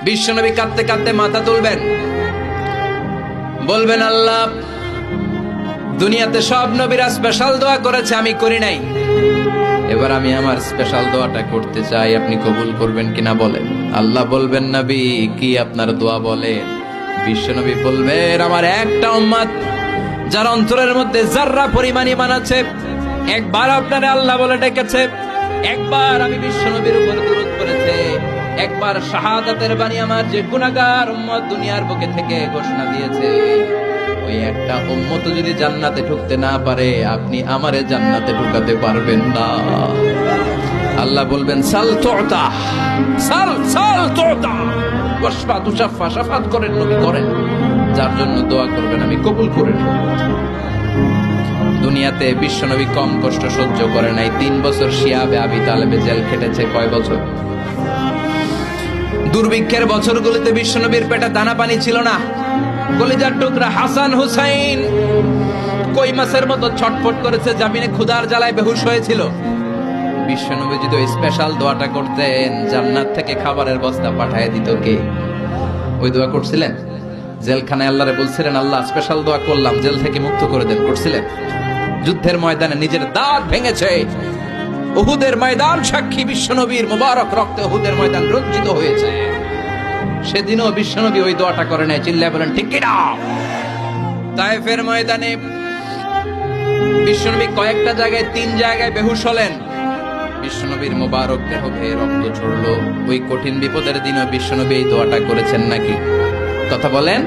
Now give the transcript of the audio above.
বিশ্বনবী কাঁদতে কাঁদতে মাথা তুলবেন, বলবেন আল্লাহ, দুনিয়াতে সব নবীরা স্পেশাল দোয়া করেছে, আমি করি নাই, এবার আমি আমার স্পেশাল দোয়াটা করতে চাই, আপনি কবুল করবেন কিনা বলেন। আল্লাহ বলবেন, নবী কি আপনার দোয়া বলেন? বিশ্বনবী বলবেন, আমার একটা উম্মত যার অন্তরের মধ্যে যাররা পরিমাণ ঈমান আছে, একবার আপনারে আল্লাহ বলে ডেকেছে, একবার আমি বিশ্বনবীর উপর দুরূদ পড়েছে, একবার শাহাদাতের বাণী আমার যে গুনাহগার উম্মত দুনিয়ার বুকে থেকে ঘোষণা দিয়েছে, ওই একটা উম্মত যদি জান্নাতে ঢুকতে না পারে, আপনি আমারে জান্নাতে ঢুকাতে পারবেন না। আল্লাহ বলবেন, সাল তুতা, সাল সাল তুতা, ওয়াশফা তুশাফা, শাফাত করেন নবী করেন, যার জন্য দোয়া করবেন আমি কবুল করে নেব। দুনিয়াতে বিশ্বনবী কম কষ্ট সহ্য করে নাই। 3 বছর শিয়াবে আবি তালেবে জেল খেটেছে। কয় বছর? দুর্ভিক্ষের বছরগুলোতে বিশ্বনবীর পেটে দানা পানি ছিল না। কলিজার টুকরা হাসান হুসাইন কই মাছের মতো ছটফট করেছে, জামিনে ক্ষুধার জ্বালায় বেহুশ হয়েছিল। বিশ্বনবী যদি ওই স্পেশাল দোয়াটা করতেন, জান্নাত থেকে খাবারের বস্তা পাঠিয়ে দিত কে? ওই দোয়া করছিলেন? জেলখানায় আল্লাহরে বলছিলেন, আল্লাহ স্পেশাল দোয়া করলাম, জেল থেকে মুক্ত করে দেন, করছিলেন? যুদ্ধের ময়দানে নিজের দাঁত ভেঙেছে, উহুদের ময়দান সাক্ষী, বিশ্বনবীর মুবারক রক্তে উহুদের ময়দান রঞ্জিত হয়েছে। সেদিনও বিশ্বনবী ওই দোয়াটা করে নাই। চিল্লায় বলেন ঠিক কিনা? তায়েফের ময়দানে বিশ্বনবী কয়েকটা জায়গায়, 3 জায়গায় বেহুশ হলেন। বিশ্বনবীর মুবারক দেহ বেয়ে রক্ত ঝরলো। ওই কঠিন বিপদের দিনও বিশ্বনবী এই দোয়াটা করেছেন নাকি? কথা বলেন।